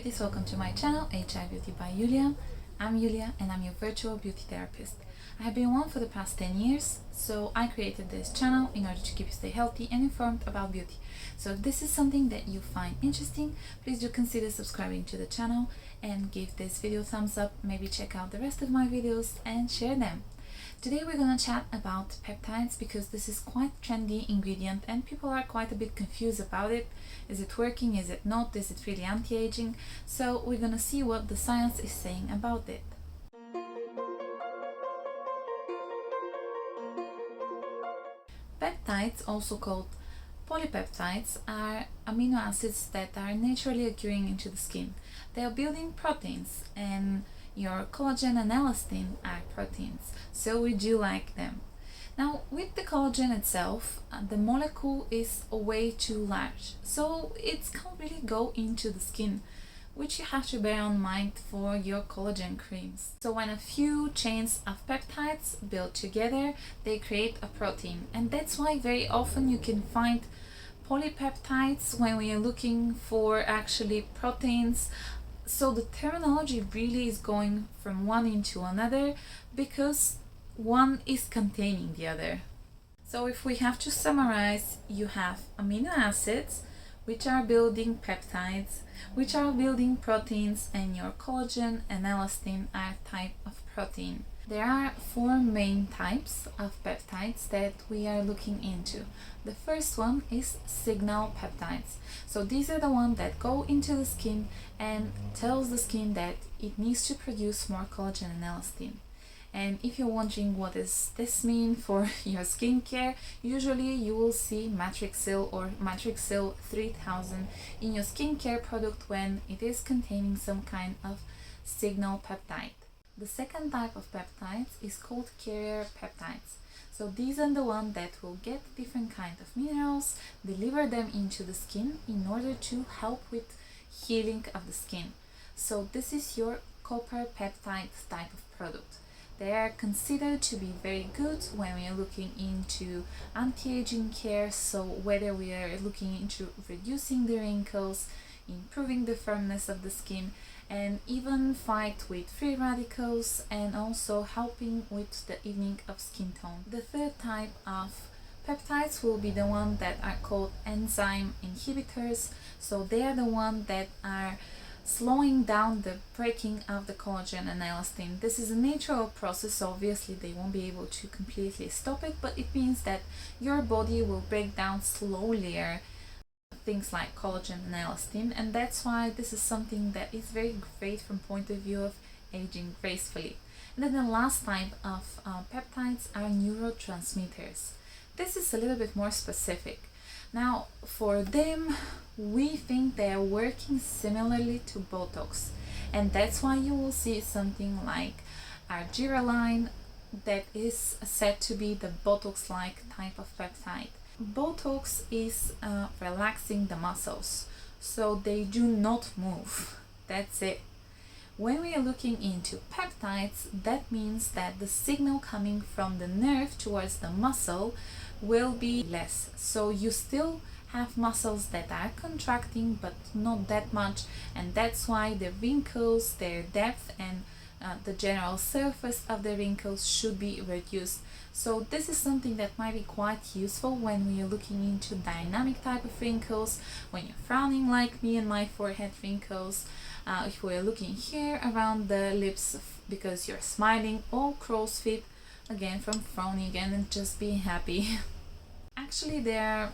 beauties, welcome to my channel, HI Beauty by Yulia. I'm Yulia and I'm your virtual beauty therapist. I have been one for the past 10 years, so I created this channel in order to keep you stay healthy and informed about beauty. So if this is something that you find interesting, please do consider subscribing to the channel and give this video a thumbs up. Maybe check out the rest of my videos and share them. Today we're gonna chat about peptides because this is quite trendy ingredient and people are quite a bit confused about it. Is it working? Is it not? Is it really anti-aging? So we're gonna see what the science is saying about it. Peptides, also called polypeptides, are amino acids that are naturally occurring into the skin. They are building proteins, and your collagen and elastin are proteins, so we do like them. Now, with the collagen itself, the molecule is way too large, so it can't really go into the skin, which you have to bear in mind for your collagen creams. So when a few chains of peptides build together, they create a protein, and that's why very often you can find polypeptides when we are looking for actually proteins. So the terminology really is going from one into another because one is containing the other. So if we have to summarize, you have amino acids, which are building peptides, which are building proteins, and your collagen and elastin are type of protein. There are four main types of peptides that we are looking into. The first one is signal peptides. So these are the ones that go into the skin and tells the skin that it needs to produce more collagen and elastin. And if you're wondering what does this mean for your skincare, usually you will see Matrixyl or Matrixyl 3000 in your skincare product when it is containing some kind of signal peptide. The second type of peptides is called carrier peptides. So these are the ones that will get different kind of minerals, deliver them into the skin in order to help with healing of the skin. So this is your copper peptide type of product. They are considered to be very good when we are looking into anti-aging care, so whether we are looking into reducing the wrinkles, improving the firmness of the skin, and even fight with free radicals, and also helping with the evening of skin tone. The third type of peptides will be the ones that are called enzyme inhibitors. So they are the ones that are slowing down the breaking of the collagen and elastin. This is a natural process, so obviously they won't be able to completely stop it, but it means that your body will break down slowly things like collagen and elastin, and that's why this is something that is very great from point of view of aging gracefully. And then the last type of peptides are neurotransmitters. This is a little bit more specific. Now, for them, we think they are working similarly to Botox, and that's why you will see something like Argireline that is said to be the Botox-like type of peptide. Botox is relaxing the muscles, so they do not move. That's it. When we are looking into peptides, that means that the signal coming from the nerve towards the muscle will be less. So you still have muscles that are contracting, but not that much, and that's why the wrinkles, their depth, and the general surface of the wrinkles should be reduced. So this is something that might be quite useful when we are looking into dynamic type of wrinkles, when you're frowning like me and my forehead wrinkles, if we're looking here around the lips because you're smiling, or crow's feet, again from frowning again and just being happy. Actually, there are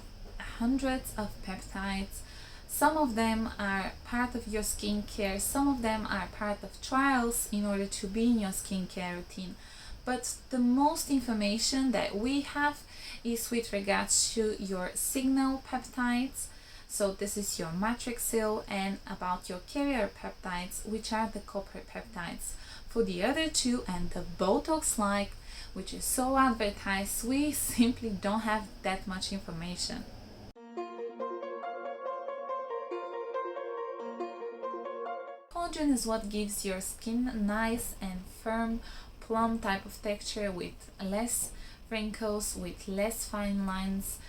hundreds of peptides. Some of them are part of your skincare, some of them are part of trials in order to be in your skincare routine. But the most information that we have is with regards to your signal peptides. So this is your Matrixyl, and about your carrier peptides, which are the copper peptides. For the other two and the Botox-like, which is so advertised, we simply don't have that much information. Collagen is what gives your skin a nice and firm, plump type of texture with less wrinkles, with less fine lines.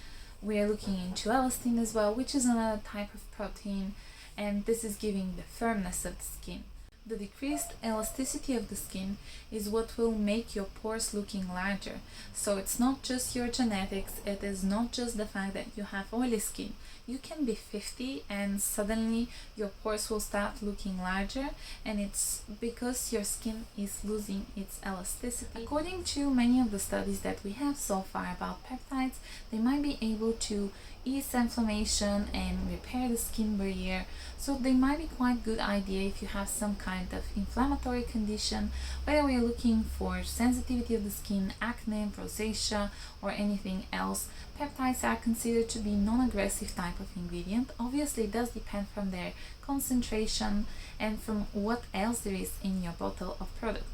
We are looking into elastin as well, which is another type of protein, and this is giving the firmness of the skin. The decreased elasticity of the skin is what will make your pores looking larger. So it's not just your genetics, it is not just the fact that you have oily skin. You can be 50 and suddenly your pores will start looking larger, and it's because your skin is losing its elasticity. According to many of the studies that we have so far about peptides, they might be able to ease inflammation and repair the skin barrier, so they might be quite good idea if you have some kind of inflammatory condition, whether we're looking for sensitivity of the skin, acne, rosacea, or anything else. Peptides are considered to be non-aggressive type of ingredient. Obviously it does depend from their concentration and from what else there is in your bottle of product.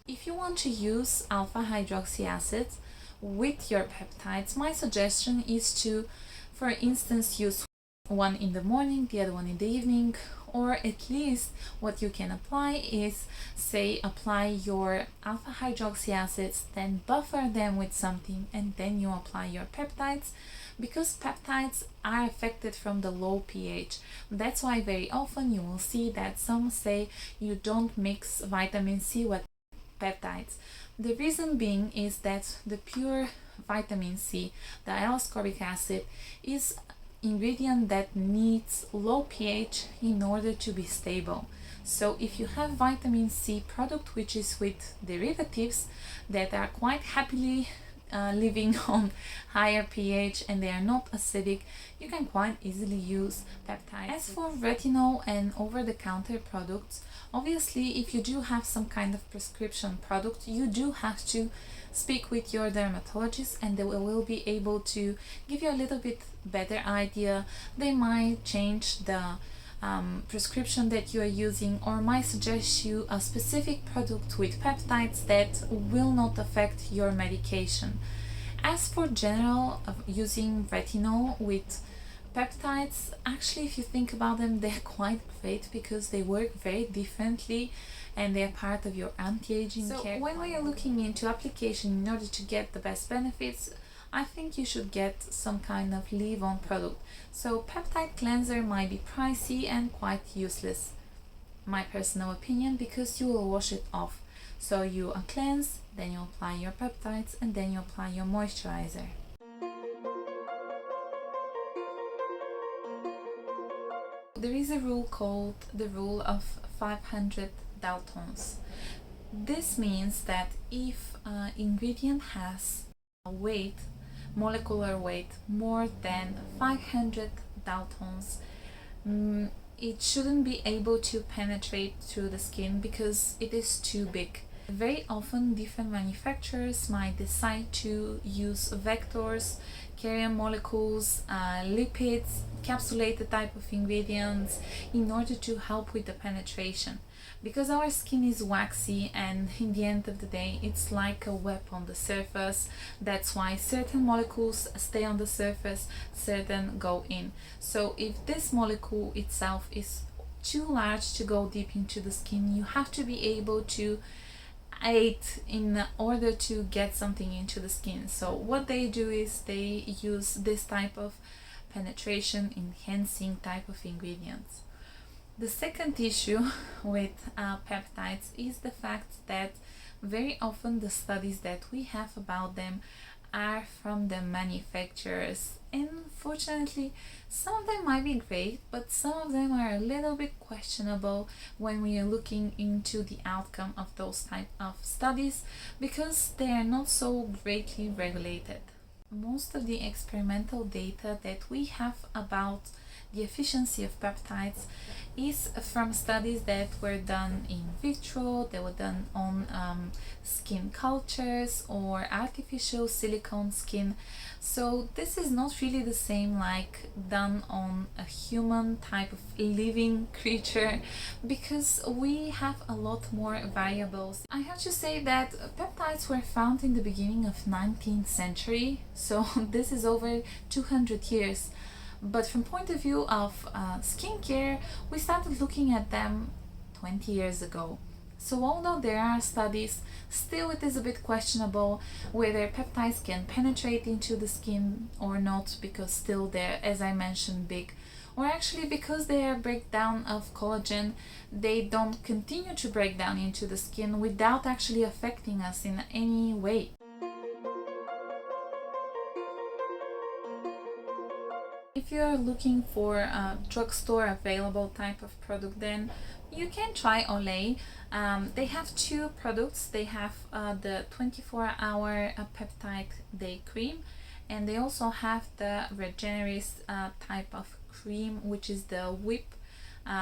If you want to use alpha hydroxy acids with your peptides, my suggestion is to, for instance, use one in the morning, the other one in the evening, or at least what you can apply is, say, apply your alpha hydroxy acids, then buffer them with something, and then you apply your peptides, because peptides are affected from the low pH. That's why very often you will see that some say you don't mix vitamin C with peptides. The reason being is that the pure vitamin C, the L-ascorbic acid, is ingredient that needs low pH in order to be stable. So if you have vitamin C product which is with derivatives that are quite happily living on higher pH and they are not acidic, you can quite easily use peptides. As for retinol and over-the-counter products, obviously if you do have some kind of prescription product, you do have to speak with your dermatologist and they will be able to give you a little bit better idea. They might change the prescription that you are using, or might suggest you a specific product with peptides that will not affect your medication. As for general using retinol with peptides, actually if you think about them, they're quite great because they work very differently and they're part of your anti-aging care. When we are looking into application in order to get the best benefits, I think you should get some kind of leave-on product. So peptide cleanser might be pricey and quite useless, my personal opinion, because you will wash it off. So you cleanse, then you apply your peptides, and then you apply your moisturizer. There is a rule called the rule of 500 Daltons. This means that if an ingredient has a weight, molecular weight, more than 500 Daltons, it shouldn't be able to penetrate through the skin because it is too big. Very often different manufacturers might decide to use vectors, carrier molecules, lipids, capsulated type of ingredients in order to help with the penetration. Because our skin is waxy and in the end of the day it's like a web on the surface, that's why certain molecules stay on the surface, certain go in. So if this molecule itself is too large to go deep into the skin, you have to be able to aid in order to get something into the skin. So what they do is they use this type of penetration enhancing type of ingredients. The second issue with peptides is the fact that very often the studies that we have about them are from the manufacturers, and fortunately some of them might be great, but some of them are a little bit questionable when we are looking into the outcome of those type of studies because they are not so greatly regulated. Most of the experimental data that we have about the efficiency of peptides is from studies that were done in vitro, they were done on skin cultures or artificial silicone skin. So this is not really the same like done on a human type of living creature because we have a lot more variables. I have to say that peptides were found in the beginning of 19th century, so this is over 200 years. But from point of view of skincare, we started looking at them 20 years ago. So although there are studies, still it is a bit questionable whether peptides can penetrate into the skin or not, because still they're, as I mentioned, big. or actually because they are breakdown of collagen, they don't continue to break down into the skin without actually affecting us in any way. If you're looking for a drugstore available type of product, then you can try Olay. They have two products. They have the 24-hour peptide day cream, and they also have the Regenerist type of cream, which is the whip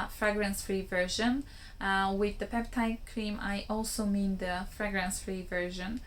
fragrance-free version. With the peptide cream, I also mean the fragrance-free version.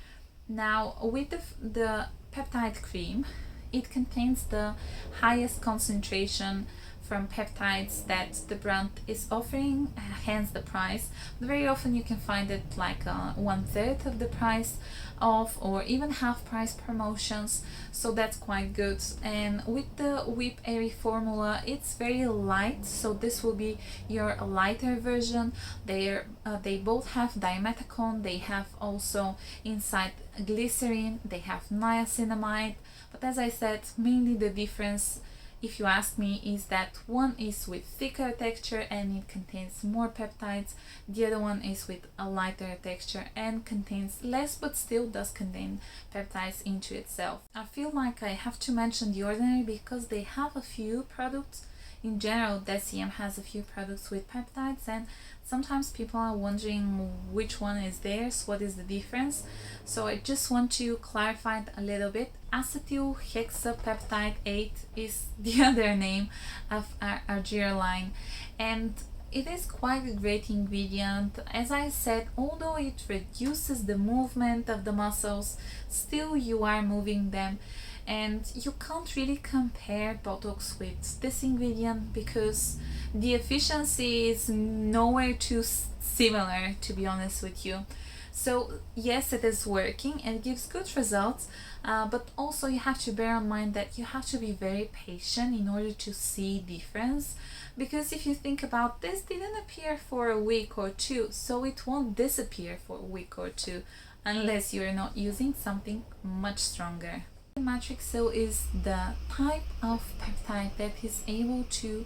Now, with the peptide cream, it contains the highest concentration from peptides that the brand is offering, hence the price. But very often you can find it like 1/3 of the price off, or even half price promotions, so that's quite good. And with the Whip Airy formula, it's very light, so this will be your lighter version. They both have dimethicone, they have also inside glycerin, they have niacinamide, but as I said, mainly the difference, if you ask me, is that one is with thicker texture and it contains more peptides, the other one is with a lighter texture and contains less but still does contain peptides into itself. I feel like I have to mention The Ordinary because they have a few products. In general, DCM has a few products with peptides, and sometimes people are wondering which one is theirs, what is the difference. So I just want to clarify it a little bit. Acetyl hexapeptide 8 is the other name of Argireline, and it is quite a great ingredient. As I said, although it reduces the movement of the muscles, still you are moving them. And you can't really compare Botox with this ingredient because the efficiency is nowhere too similar, to be honest with you. So yes, it is working and it gives good results, but also you have to bear in mind that you have to be very patient in order to see difference, because if you think about this, didn't appear for a week or two, so it won't disappear for a week or two unless you're not using something much stronger. Matrixyl is the type of peptide that is able to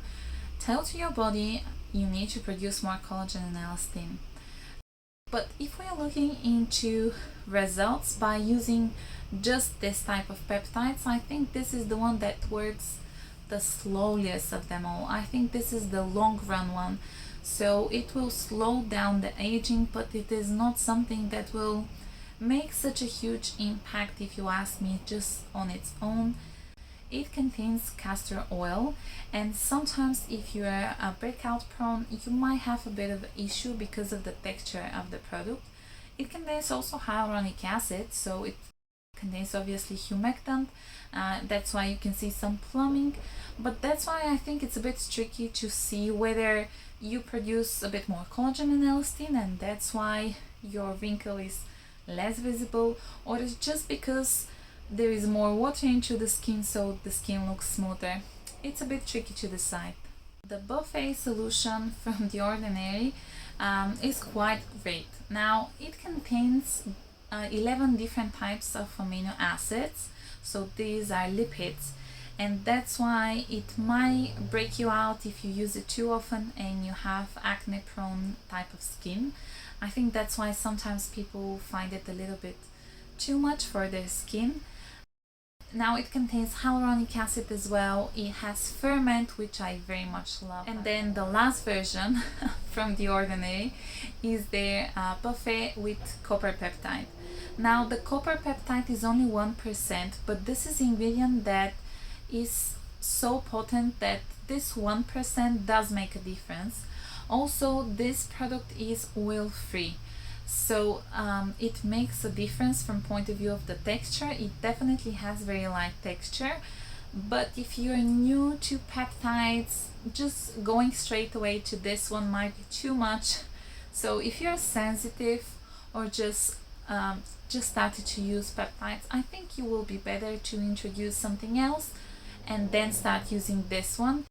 tell to your body you need to produce more collagen and elastin. But if we are looking into results by using just this type of peptides, I think this is the one that works the slowest of them all. I think this is the long run one. So it will slow down the aging, but it is not something that will make such a huge impact if you ask me just on its own. It contains castor oil, and sometimes if you are a breakout prone, you might have a bit of an issue because of the texture of the product. It contains also hyaluronic acid, so it contains obviously humectant, that's why you can see some plumbing, but that's why I think it's a bit tricky to see whether you produce a bit more collagen and elastin and that's why your wrinkle is less visible, or it's just because there is more water into the skin so the skin looks smoother. It's a bit tricky to decide. The buffet solution from The Ordinary is quite great. Now it contains 11 different types of amino acids, so these are lipids, and that's why it might break you out if you use it too often and you have acne prone type of skin. I think that's why sometimes people find it a little bit too much for their skin. Now it contains hyaluronic acid as well, it has ferment, which I very much love. And then the last version from The Ordinary is their buffet with copper peptide. Now the copper peptide is only 1%, but this is an ingredient that is so potent that this 1% does make a difference. Also, this product is oil free, so it makes a difference from point of view of the texture. It definitely has very light texture, but if you're new to peptides, just going straight away to this one might be too much. So if you're sensitive or just started to use peptides, I think you will be better to introduce something else and then start using this one.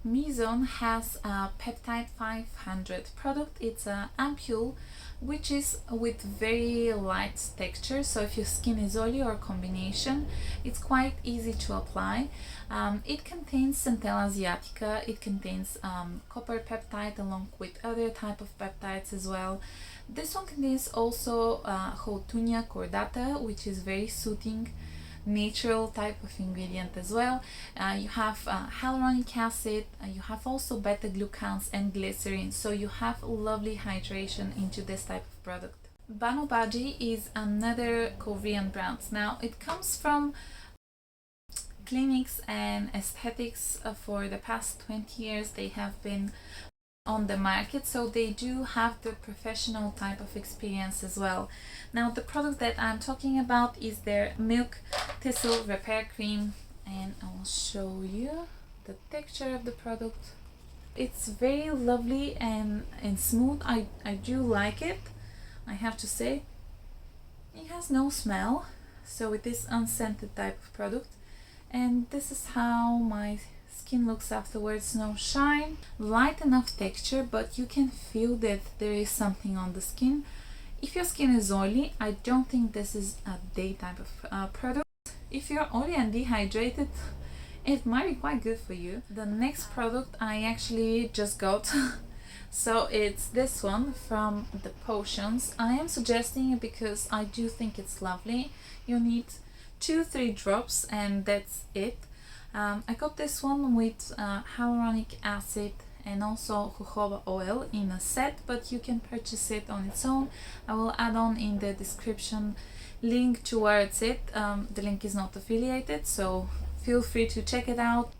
Mizon has a Peptide 500 product. It's an ampoule which is with very light texture, so if your skin is oily or combination, it's quite easy to apply. It contains Centella asiatica, it contains copper peptide along with other type of peptides as well. This one contains also Houtunia cordata, which is very soothing natural type of ingredient as well. You have hyaluronic acid, you have also beta glucans and glycerin, so you have lovely hydration into this type of product. Banobagi is another Korean brand. Now it comes from clinics and aesthetics. For the past 20 years they have been on the market, so they do have the professional type of experience as well. Now the product that I'm talking about is their Milk Thistle Repair Cream, and I will show you the texture of the product. It's very lovely and smooth. I do like it, I have to say. It has no smell, so it is unscented type of product, and this is how my skin looks afterwards. No shine, light enough texture, but you can feel that there is something on the skin. If your skin is oily, I don't think this is a day type of product. If you're oily and dehydrated, it might be quite good for you. The next product I actually just got so it's this one from the Potions. I am suggesting it because I do think it's lovely. You need 2-3 drops and that's it. I got this one with hyaluronic acid and also jojoba oil in a set, but you can purchase it on its own. I will add on in the description link towards it. The link is not affiliated, so feel free to check it out.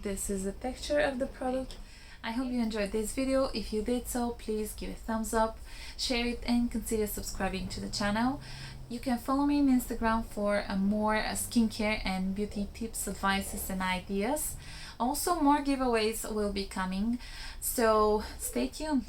This is the texture of the product. I hope you enjoyed this video. If you did so, please give a thumbs up, share it, and consider subscribing to the channel. You can follow me on Instagram for more skincare and beauty tips, advices, and ideas. Also, more giveaways will be coming, so stay tuned.